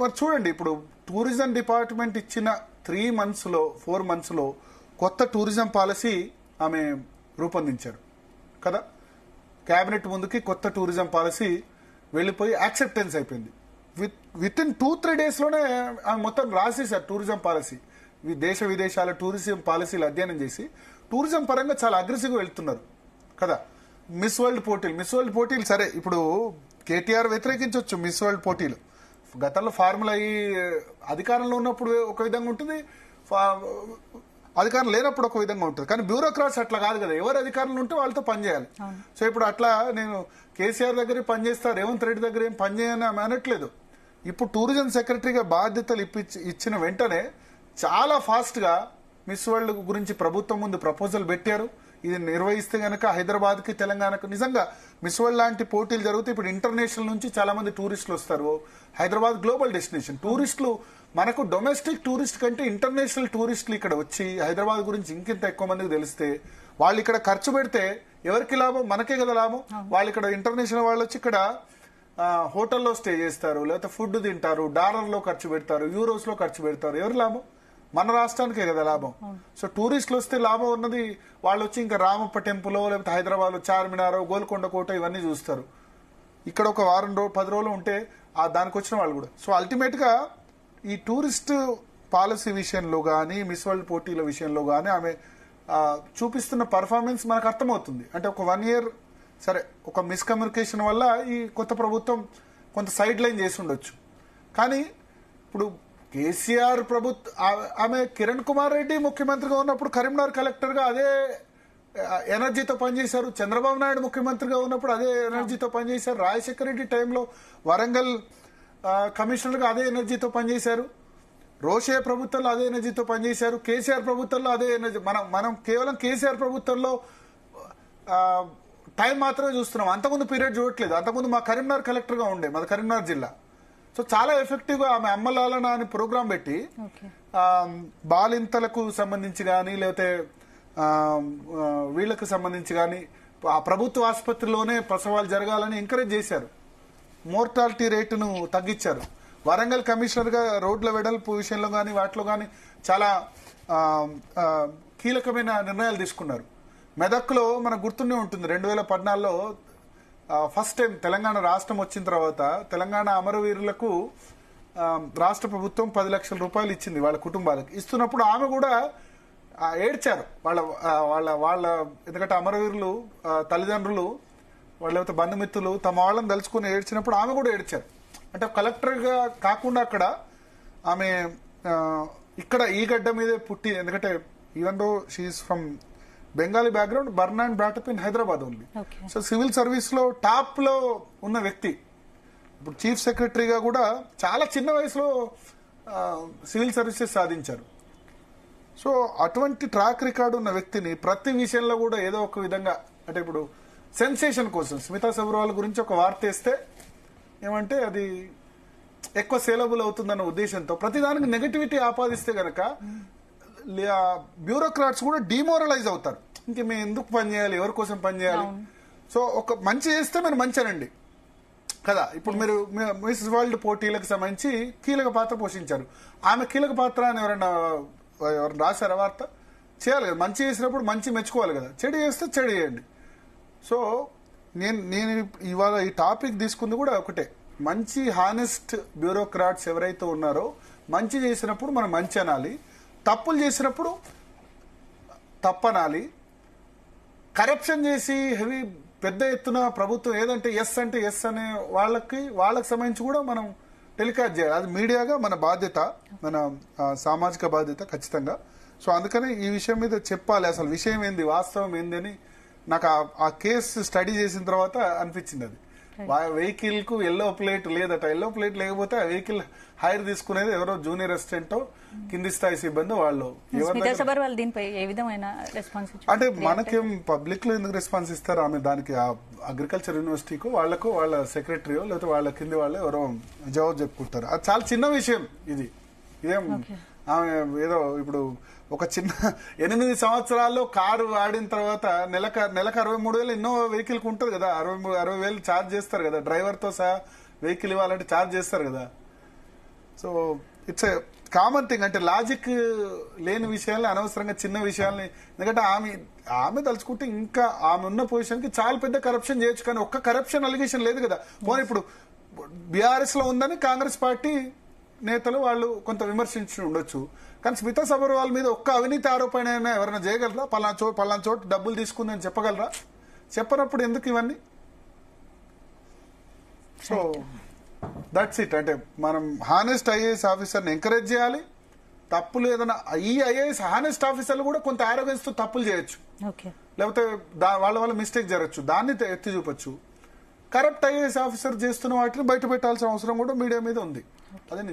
మరి చూడండి, ఇప్పుడు టూరిజం డిపార్ట్మెంట్ ఇచ్చిన 3 months లో 4 months లో కొత్త టూరిజం పాలసీ ఆమె రూపొందించారు కదా. కేబినెట్ ముందుకి కొత్త టూరిజం పాలసీ వెళ్ళిపోయి యాక్సెప్టెన్స్ అయిపోయింది. విత్ ఇన్ 2-3 daysలోనే ఆమె మొత్తం రాసేసారు టూరిజం పాలసీ. దేశ విదేశాల టూరిజం పాలసీలు అధ్యయనం చేసి టూరిజం పరంగా చాలా అగ్రెసివ్గా వెళ్తున్నారు కదా. మిస్ వరల్డ్ పోటీలు సరే, ఇప్పుడు కేటీఆర్ వ్యతిరేకించవచ్చు మిస్ వరల్డ్ పోటీలు. గతంలో ఫార్ములా ఈ అధికారంలో ఉన్నప్పుడు ఒక విధంగా ఉంటుంది, అధికారం లేనప్పుడు ఒక విధంగా ఉంటుంది. కానీ బ్యూరోక్రాట్స్ అట్లా కాదు కదా, ఎవరు అధికారంలో ఉంటే వాళ్ళతో పనిచేయాలి. సో ఇప్పుడు అట్లా నేను కేసీఆర్ దగ్గర పనిచేస్తా, రేవంత్ రెడ్డి దగ్గర ఏం పనిచేయని ఆమె అనట్లేదు. ఇప్పుడు టూరిజం సెక్రటరీగా బాధ్యతలు ఇచ్చిన వెంటనే చాలా ఫాస్ట్ గా మిస్ వరల్డ్ గురించి ప్రభుత్వం ముందు ప్రపోజల్ పెట్టారు. ఇది నిర్వహిస్తే గనక హైదరాబాద్ కి తెలంగాణకు నిజంగా మిస్ వరల్డ్ లాంటి పోటీలు జరిగితే ఇప్పుడు ఇంటర్నేషనల్ నుంచి చాలా మంది టూరిస్టులు వస్తారు. Hyderabad global destination. టూరిస్టులు మనకు డొమెస్టిక్ టూరిస్ట్ కంటే ఇంటర్నేషనల్ టూరిస్టులు ఇక్కడ వచ్చి హైదరాబాద్ గురించి ఇంకింత ఎక్కువ మందికి తెలిస్తే వాళ్ళు ఇక్కడ ఖర్చు పెడితే ఎవరికి లాభం? మనకే కదా లాభం. వాళ్ళు ఇక్కడ ఇంటర్నేషనల్ వాళ్ళు వచ్చి ఇక్కడ హోటల్లో స్టే చేస్తారు, లేకపోతే ఫుడ్ తింటారు, డాలర్లో ఖర్చు పెడతారు, యూరోస్ లో ఖర్చు పెడతారు. ఎవరు లాభం? మన రాష్ట్రానికే కదా లాభం. సో టూరిస్టులు వస్తే లాభం ఉన్నది వాళ్ళు వచ్చి ఇంకా రామప్ప టెంపుల్ లేకపోతే హైదరాబాద్ చార్మినార్, గోల్కొండ కోట ఇవన్నీ చూస్తారు. ఇక్కడ ఒక వారం 10 రోజులు ఉంటే దానికి వచ్చిన వాళ్ళు కూడా. సో అల్టిమేట్ గా ఈ టూరిస్ట్ పాలసీ విషయంలో గానీ మిస్ వరల్డ్ పోటీల విషయంలో గానీ ఆమె చూపిస్తున్న పర్ఫార్మెన్స్ మనకు అర్థమవుతుంది. అంటే ఒక 1 year సరే, ఒక మిస్కమ్యూనికేషన్ వల్ల ఈ కొత్త ప్రభుత్వం కొంత సైడ్ లైన్ చేసి ఉండొచ్చు. కానీ ఇప్పుడు కేసీఆర్ ఆమె కిరణ్ కుమార్ రెడ్డి ముఖ్యమంత్రిగా ఉన్నప్పుడు కరీంనగర్ కలెక్టర్ గా అదే ఎనర్జీతో పనిచేశారు. చంద్రబాబు నాయుడు ముఖ్యమంత్రిగా ఉన్నప్పుడు అదే ఎనర్జీతో పనిచేశారు. రాజశేఖర రెడ్డి టైంలో వరంగల్ కమిషనర్ గా అదే ఎనర్జీతో పనిచేశారు. రోషే ప్రభుత్వంలో అదే ఎనర్జీతో పనిచేశారు. కేసీఆర్ ప్రభుత్వంలో అదే ఎనర్జీ. మనం కేవలం కేసీఆర్ ప్రభుత్వంలో టైం మాత్రమే చూస్తున్నాం, అంతకుముందు పీరియడ్ చూడట్లేదు. అంతకుముందు మా కరీంనగర్ కలెక్టర్ గా ఉండే, మాది కరీంనగర్ జిల్లా. సో చాలా ఎఫెక్టివ్ గా ఆమె అమ్మలాలన అని ప్రోగ్రాం పెట్టి బాలింతలకు సంబంధించి కానీ లేకపోతే వీళ్లకు సంబంధించి కానీ ఆ ప్రభుత్వ ఆసుపత్రిలోనే ప్రసవాలు జరగాలని ఎంకరేజ్ చేశారు. మోర్టాలిటీ రేటును తగ్గించారు. వరంగల్ కమిషనర్ గా రోడ్ల వెడల్పు విషయంలో కానీ వాటిలో కానీ చాలా కీలకమైన నిర్ణయాలు తీసుకున్నారు. మెదక్లో మనకు గుర్తుండే ఉంటుంది, 2014లో ఫస్ట్ టైం తెలంగాణ రాష్ట్రం వచ్చిన తర్వాత తెలంగాణ అమరవీరులకు రాష్ట్ర ప్రభుత్వం 10 లక్షల రూపాయలు ఇచ్చింది వాళ్ళ కుటుంబాలకు. ఇస్తున్నప్పుడు ఆమె కూడా ఏడ్చారు. వాళ్ళ ఎందుకంటే అమరవీరులు తల్లిదండ్రులు లేకపోతే బంధుమిత్రులు తమ వాళ్ళని తలుచుకుని ఏడ్చినప్పుడు ఆమె కూడా ఏడ్చారు. అంటే కలెక్టర్ గా కాకుండా అక్కడ ఆమె ఇక్కడ ఈ గడ్డ మీదే పుట్టి, ఎందుకంటే even though she is from Bengali background, born and brought up in Hyderabad only. So civil service లో టాప్ లో ఉన్న వ్యక్తి. ఇప్పుడు చీఫ్ సెక్రటరీగా కూడా చాలా చిన్న వయసులో సివిల్ సర్వీసెస్ సాధించారు. సో అటువంటి ట్రాక్ రికార్డు ఉన్న వ్యక్తిని ప్రతి విషయంలో కూడా ఏదో ఒక విధంగా, అంటే ఇప్పుడు సెన్సేషన్ కోసం స్మితా సబర్వాల్ గురించి ఒక వార్త వేస్తే ఏమంటే అది ఎక్కువ సేలబుల్ అవుతుందన్న ఉద్దేశంతో ప్రతిదానికి నెగటివిటీ ఆపాదిస్తే గనక బ్యూరోక్రాట్స్ కూడా డిమోరలైజ్ అవుతారు. ఇంక మేము ఎందుకు పనిచేయాలి, ఎవరి కోసం పనిచేయాలి. సో ఒక మంచి చేస్తే మీరు మంచినండి కదా. ఇప్పుడు మీరు మిస్ వరల్డ్ పోటీలకు సంబంధించి కీలక పాత్ర పోషించారు. ఆమె కీలక పాత్ర అని ఎవరైనా రాశారా వార్త? చేయాలి కదా. మంచి చేసినప్పుడు మంచి మెచ్చుకోవాలి కదా, చెడు చేస్తే చెడు చేయండి. సో నేను ఇవాళ ఈ టాపిక్ తీసుకుంది కూడా ఒకటే, మంచి హానెస్ట్ బ్యూరోక్రాట్స్ ఎవరైతే ఉన్నారో మంచి చేసినప్పుడు మనం మంచి అనాలి, తప్పులు చేసినప్పుడు తప్పనాలి. కరప్షన్ చేసి హెవీ పెద్ద ఎత్తున ప్రభుత్వం ఏదంటే ఎస్ అంటే ఎస్ అనే వాళ్ళకి సంబంధించి కూడా మనం టెలికాస్ట్ చేయాలి. అది మీడియాగా మన బాధ్యత, మన సామాజిక బాధ్యత ఖచ్చితంగా. సో అందుకని ఈ విషయం మీద చెప్పాలి, అసలు విషయం ఏంది, వాస్తవం ఏంది అని నాకు ఆ కేసు స్టడీ చేసిన తర్వాత అనిపించింది. అది వెహికల్ కు ఎల్లో ప్లేట్ లేదట. ఎల్లో ప్లేట్ లేకపోతే ఆ వెహికల్ హైర్ తీసుకునేది ఎవరో జూనియర్ అసిస్టెంట్ కింది స్థాయి సిబ్బంది వాళ్ళు. అంటే మనకేం పబ్లిక్ లో ఎందుకు రెస్పాన్స్ ఇస్తారు? ఆమె దానికి అగ్రికల్చర్ యూనివర్సిటీకు వాళ్ళకు వాళ్ళ సెక్రటరీయో లేకపోతే వాళ్ళ కింది వాళ్ళు ఎవరో జవాబు చెప్పుకుంటారు. అది చాలా చిన్న విషయం. ఇదేం ఆమె ఏదో ఇప్పుడు ఒక చిన్న 8 సంవత్సరాల్లో కారు వాడిన తర్వాత నెలకు 63,000 ఎన్నో వెహికల్ కు ఉంటుంది కదా, 60,000 ఛార్జ్ చేస్తారు కదా, డ్రైవర్ తో సహా వెహికల్ ఇవ్వాలంటే ఛార్జ్ చేస్తారు కదా. So it's a common thing. అంటే లాజిక్ లేని విషయాల్ని అనవసరంగా చిన్న విషయాల్ని, ఎందుకంటే ఆమె తలుచుకుంటే ఇంకా ఆమె ఉన్న పొజిషన్ కి చాలా పెద్ద కరప్షన్ చేయొచ్చు, కానీ ఒక్క కరప్షన్ అలిగేషన్ లేదు కదా. పోనీ ఇప్పుడు బీఆర్ఎస్ లో ఉందని కాంగ్రెస్ పార్టీ నేతలు వాళ్ళు కొంత విమర్శించి ఉండొచ్చు, కానీ స్మితా సబర్వాల్ మీద ఒక్క అవినీతి ఆరోపణ అయినా ఎవరైనా చేయగలరా? పలానా చోటు డబ్బులు తీసుకుందని చెప్పగలరా? చెప్పనప్పుడు ఎందుకు ఇవన్నీ? So that's it. అంటే మనం హానెస్ట్ ఐఏఎస్ ఆఫీసర్ని ఎంకరేజ్ చేయాలి. తప్పులు ఏదైనా ఈ ఐఏఎస్ హానెస్ట్ ఆఫీసర్లు కూడా కొంత ఆరోగ్యంతో తప్పులు చేయొచ్చు, లేకపోతే వాళ్ళ మిస్టేక్ జరగచ్చు, దాన్ని ఎత్తి చూపొచ్చు. కరప్ట్ ఐఏఎస్ ఆఫీసర్ చేస్తున్న వాటిని బయట పెట్టాల్సిన అవసరం కూడా మీడియా మీద ఉంది. అదే నేను